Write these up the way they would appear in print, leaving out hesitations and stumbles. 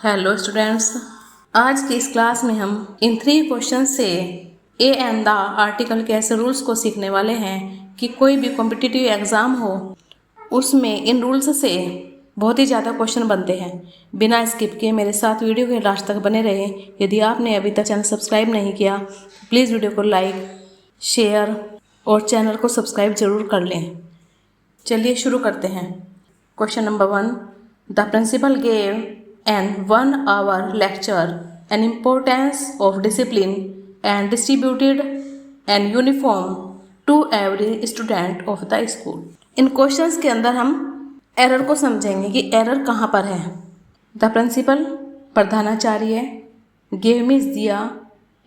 Hello students, आज की इस क्लास में हम इन 3 क्वेश्चन से ए एंड द आर्टिकल के ऐसे रूल्स को सीखने वाले हैं कि कोई भी कॉम्पिटिटिव एग्ज़ाम हो उसमें इन रूल्स से बहुत ही ज़्यादा क्वेश्चन बनते हैं। बिना स्किप किए मेरे साथ वीडियो के लास्ट तक बने रहें। यदि आपने अभी तक चैनल सब्सक्राइब नहीं किया प्लीज़ वीडियो को लाइक, शेयर और चैनल को सब्सक्राइब जरूर कर लें। चलिए शुरू करते हैं। Question number 1, the principal gave an 1 hour lecture on importance of discipline and distributed an uniform to every student of the school। In questions के अंदर हम एरर को समझेंगे कि एरर कहाँ पर है। द प्रिंसिपल प्रधानाचार्य, गेव मीन्स दिया,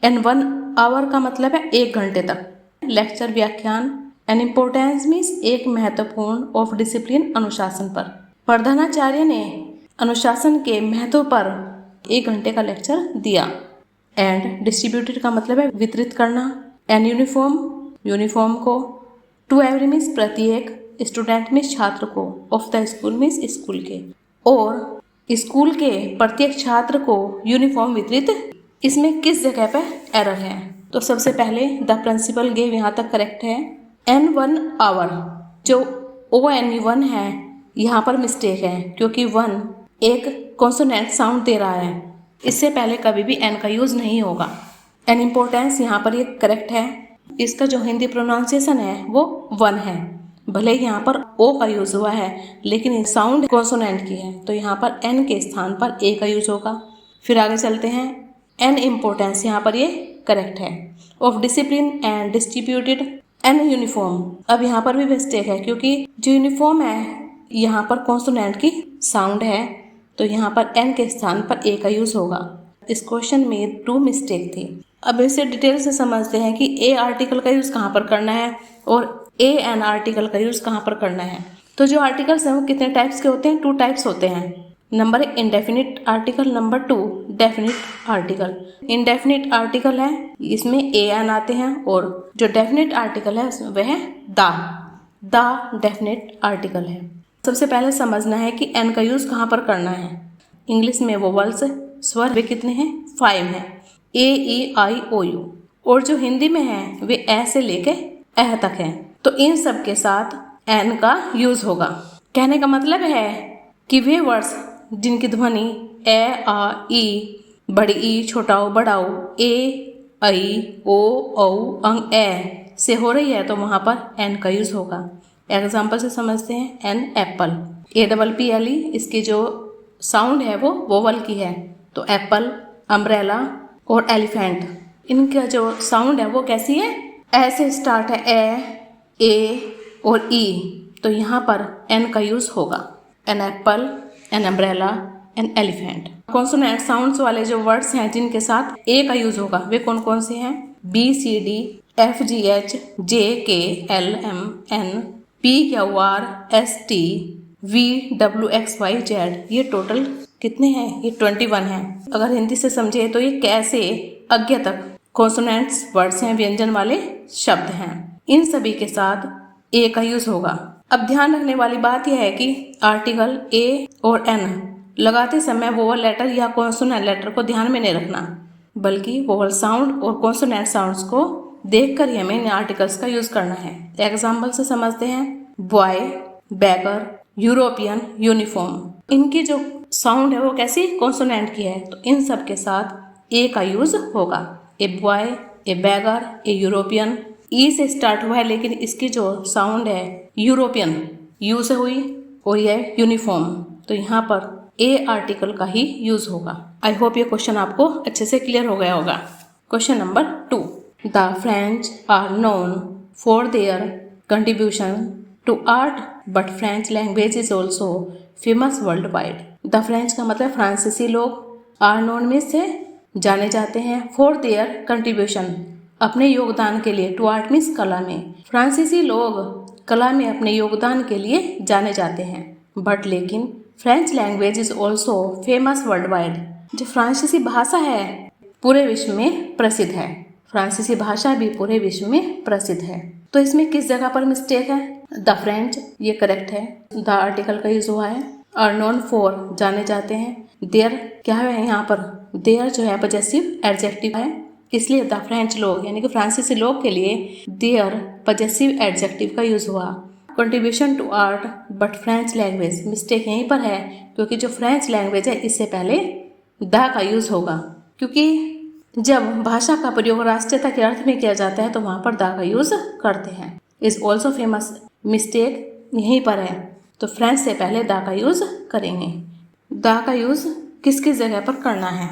एंड 1 आवर का मतलब है 1 घंटे तक, लेक्चर व्याख्यान, एन इम्पोर्टेंस मीन्स एक महत्वपूर्ण, ऑफ डिसिप्लिन अनुशासन पर। प्रधानाचार्य ने अनुशासन के महत्व पर 1 घंटे का लेक्चर दिया। एंड डिस्ट्रीब्यूटेड का मतलब है वितरित करना, एंड यूनिफॉर्म, यूनिफॉर्म को, टू एवरी मीन्स प्रत्येक, स्टूडेंट मीन्स छात्र को, of the school means school के, और स्कूल के प्रत्येक छात्र को यूनिफॉर्म वितरित। इसमें किस जगह पे एरर है? तो सबसे पहले द प्रिंसिपल गेव यहाँ तक करेक्ट है। एन 1 आवर जो ONE1 है यहाँ पर मिस्टेक है क्योंकि 1 एक कॉन्सोनेंट साउंड दे रहा है। इससे पहले कभी भी एन का यूज़ नहीं होगा। एन इम्पोर्टेंस यहाँ पर ये करेक्ट है। इसका जो हिंदी प्रोनाउंसिएशन है वो 1 है। भले यहाँ पर ओ का यूज़ हुआ है लेकिन साउंड कॉन्सोनेंट की है तो यहाँ पर एन के स्थान पर ए का यूज़ होगा। फिर आगे चलते हैं। एन इम्पोर्टेंस यहाँ पर ये करेक्ट है। Of discipline and distributed an uniform, अब यहाँ पर भी मिस्टेक है क्योंकि जो यूनिफॉर्म है यहाँ पर कॉन्सोनेंट की साउंड है तो यहाँ पर एन के स्थान पर ए का यूज़ होगा। इस क्वेश्चन में 2 मिस्टेक थी। अब इसे डिटेल से समझते हैं कि ए आर्टिकल का यूज़ कहाँ पर करना है और ए एन आर्टिकल का यूज़ कहाँ पर करना है। तो जो आर्टिकल्स हैं वो कितने टाइप्स के होते हैं? 2 टाइप्स होते हैं। Number 1 indefinite article, number 2 definite article. Indefinite article है इसमें ए एन आते हैं और जो डेफिनिट आर्टिकल है वह द डेफिनिट आर्टिकल है। सबसे पहले समझना है कि एन का यूज़ कहाँ पर करना है। इंग्लिश में वोवल्स स्वर वे कितने हैं? 5 हैं, AEIOU, और जो हिंदी में है वे ए से लेके एह तक हैं। तो इन सब के साथ एन का यूज़ होगा। कहने का मतलब है कि वे वर्ड्स जिनकी ध्वनि ए, आ, ई, बड़ी ई, छोटा ओ, बड़ा ओ, ए, ऐ, ओ, औ, अंग ए से हो रही है तो वहाँ पर एन का यूज़ होगा। एग्जाम्पल से समझते हैं। एन एप्पल, APPLE, इसकी जो साउंड है वो वोवल की है तो एप्पल, अम्ब्रेला और एलिफेंट, इनका जो साउंड है वो कैसी है? ऐसे स्टार्ट है, ए और ई, तो यहाँ पर एन का यूज़ होगा। An apple, an umbrella, an elephant. Consonant sounds वाले जो वर्ड्स हैं जिनके साथ ए का यूज़ होगा वे कौन कौन से हैं? BCD, FGH, JK, LM, N, PQR, ST, VWXYZ। ये टोटल कितने हैं? ये 21 हैं। अगर हिंदी से समझे तो ये कैसे अज्ञ तक कॉन्सोनेंट्स वर्ड्स हैं, व्यंजन वाले शब्द हैं। इन सभी के साथ ए का यूज़ होगा। अब ध्यान रखने वाली बात यह है कि आर्टिकल ए और एन लगाते समय वोवल लेटर या कॉन्सोनेंट लेटर को ध्यान में नहीं रखना बल्कि वोवल साउंड और कॉन्सोनेंट साउंड्स को देखकर ही हमें इन आर्टिकल्स का यूज़ करना है। एग्जाम्पल से समझते हैं। Boy, beggar, European, uniform. इनकी जो साउंड है वो कैसी? कॉन्सोनेंट की है तो इन सब के साथ ए का यूज़ होगा। A boy, a beggar, a European. E से स्टार्ट हुआ है लेकिन इसकी जो साउंड है यूरोपियन, यू से हुई, और यह यूनिफॉर्म, तो यहाँ पर ए आर्टिकल का ही यूज़ होगा। आई होप ये क्वेश्चन आपको अच्छे से क्लियर हो गया होगा। Question number 2, the French are known for their contribution to art but French language is also famous world wide. The French का मतलब फ्रांसीसी लोग, आर नोन में से जाने जाते हैं, फॉर देयर कंट्रीब्यूशन अपने योगदान के लिए, टू आर्ट मीन्स कला में। फ्रांसीसी लोग कला में अपने योगदान के लिए जाने जाते हैं। बट लेकिन French language is also famous world wide, जो फ्रांसीसी भाषा है पूरे विश्व में प्रसिद्ध है। फ्रांसीसी भाषा भी पूरे विश्व में प्रसिद्ध है। तो इसमें किस जगह पर मिस्टेक है? द फ्रेंच, ये करेक्ट है। द आर्टिकल का यूज हुआ है। आर नोन फॉर जाने जाते हैं। देयर क्या है यहाँ पर, देयर जो है पजेसिव एडजेक्टिव है, इसलिए द फ्रेंच लोग यानी कि फ्रांसीसी लोग के लिए देयर पजेसिव एडजेक्टिव का यूज हुआ। Contribution to art but French language, mistake यहीं पर है क्योंकि जो फ्रेंच लैंग्वेज है इससे पहले द का यूज होगा, क्योंकि जब भाषा का प्रयोग राष्ट्रीयता के अर्थ में किया जाता है तो वहां पर द का यूज करते हैं। इज ऑल्सो फेमस, मिस्टेक यहीं पर है, तो फ्रेंच से पहले द का यूज करेंगे। द का यूज किस किस जगह पर करना है,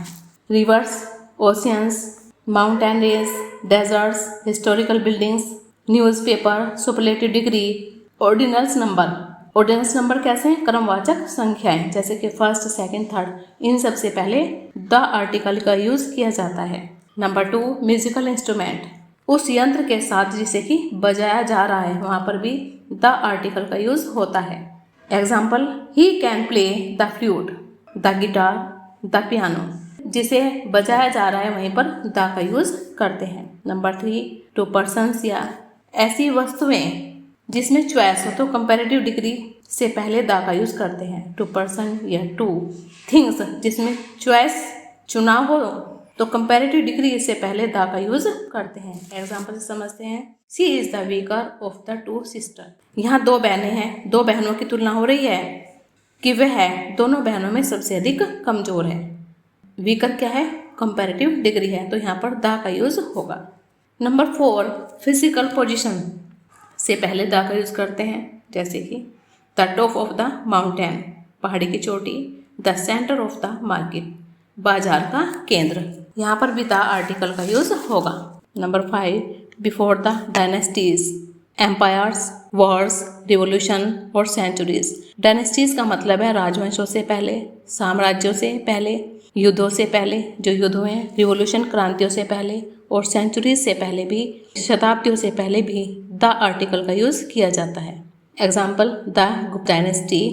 rivers, oceans, mountain range, deserts, historical buildings, newspaper, superlative degree, ordinals number. Ordinals number कैसे हैं, क्रमवाचक संख्याएं जैसे कि फर्स्ट, सेकंड, थर्ड, इन सब से पहले द आर्टिकल का यूज किया जाता है। नंबर 2, म्यूजिकल इंस्ट्रूमेंट, उस यंत्र के साथ जिसे कि बजाया जा रहा है वहां पर भी द आर्टिकल का यूज होता है। Example, he can play the flute, the guitar, the piano, जिसे बजाया जा रहा है वहीं पर द का यूज करते हैं। नंबर 3, टू पर्सन्स, या ऐसी वस्तुएं जिसमें चॉइस हो तो कंपैरेटिव डिग्री से पहले द का यूज करते हैं, टू पर्सन या टू थिंग्स जिसमें चॉइस चुनाव हो तो कंपैरेटिव डिग्री से पहले द का यूज करते हैं। एग्जाम्पल से समझते हैं, she is the weaker of the two sister, यहाँ 2 बहनें हैं, 2 बहनों की तुलना हो रही है कि वह दोनों बहनों में सबसे अधिक कमजोर है। वीकर क्या है, कंपैरेटिव डिग्री है, तो यहाँ पर द का यूज होगा। नंबर 4, फिजिकल पोजीशन से पहले द का यूज करते हैं, जैसे कि the top of the mountain, पहाड़ी की चोटी, the centre of the market, बाजार का केंद्र, यहाँ पर भी द आर्टिकल का यूज होगा। Number 5, before the dynasties, empires, wars, revolution और सेंचुरीज। डायनेस्टीज का मतलब है राजवंशों से पहले, साम्राज्यों से पहले, युद्धों से पहले जो युद्ध हुए हैं, रिवोल्यूशन क्रांतियों से पहले, और सेंचुरीज से पहले भी, शताब्दियों से पहले भी द आर्टिकल का यूज किया जाता है। Example, the Gupta dynasty,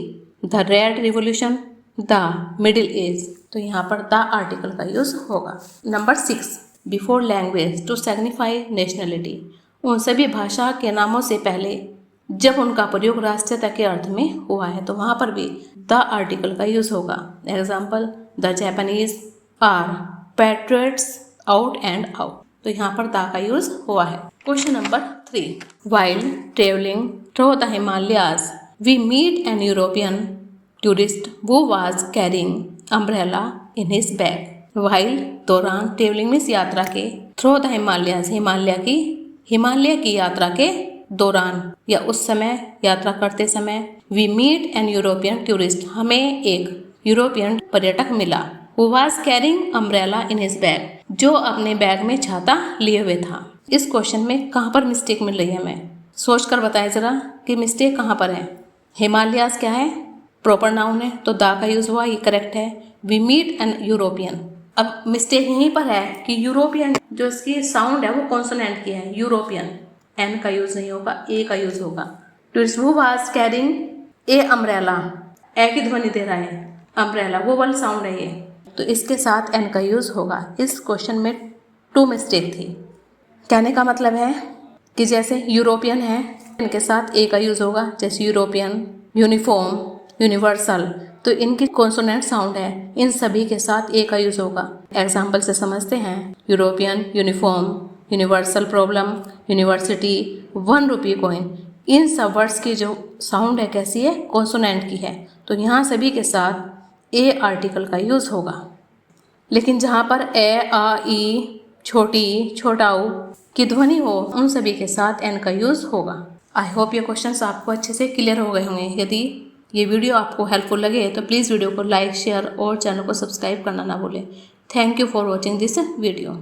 the red revolution, the middle age, तो यहाँ पर द आर्टिकल का यूज होगा। Number 6, before language to signify nationality, उन सभी भाषा के नामों से पहले जब उनका प्रयोग राष्ट्रीयता के अर्थ में हुआ है तो वहाँ पर भी द आर्टिकल का यूज होगा। Example, the Japanese are patriots out and out, तो यहाँ पर द का यूज हुआ है। Question number 3, while travelling through the Himalayas we meet an European tourist who was carrying umbrella in his bag. While दौरान, travelling means यात्रा के, through the Himalayas Himalaya की यात्रा के दौरान या उस समय, यात्रा करते समय, we meet an European tourist, हमें एक यूरोपियन पर्यटक मिला, who was carrying umbrella in his bag, जो अपने बैग में छाता लिए हुए था। इस क्वेश्चन में कहाँ पर मिस्टेक मिल रही है, हमें सोच कर बताएं जरा कि मिस्टेक कहाँ पर है। हिमालयाज क्या है, प्रॉपर नाउन है तो द का यूज हुआ, ये करेक्ट है। वी मीट एन यूरोपियन, अब मिस्टेक यहीं पर है कि यूरोपियन जो इसकी साउंड है वो कॉन्सोनेंट की है, यूरोपियन, एन का यूज नहीं होगा, ए का यूज होगा। Tourist who was carrying a umbrella, A की ध्वनि दे रहा है, अम्ब्रेला वो वाला साउंड है ये, तो इसके साथ एन का यूज होगा। इस क्वेश्चन में 2 मिस्टेक थी। कहने का मतलब है कि जैसे यूरोपियन है इनके साथ ए का यूज होगा, जैसे यूरोपियन, यूनिफॉर्म, यूनिवर्सल, तो इनकी कॉन्सोनेंट साउंड है, इन सभी के साथ ए का यूज होगा। एग्जाम्पल से समझते हैं, European, uniform, universal problem, university, 1 रुपये कॉइन, इन सब वर्ड्स की जो साउंड है कैसी है, कॉन्सोनेंट की है, तो यहाँ सभी के साथ ए आर्टिकल का यूज होगा। लेकिन जहाँ पर ए, आ, ई, छोटी, छोटाऊ की ध्वनि हो उन सभी के साथ एन का यूज होगा। आई होप ये क्वेश्चंस आपको अच्छे से क्लियर हो गए होंगे। यदि ये वीडियो आपको हेल्पफुल लगे तो प्लीज़ वीडियो को लाइक, शेयर और चैनल को सब्सक्राइब करना ना भूलें। Thank you for watching this video.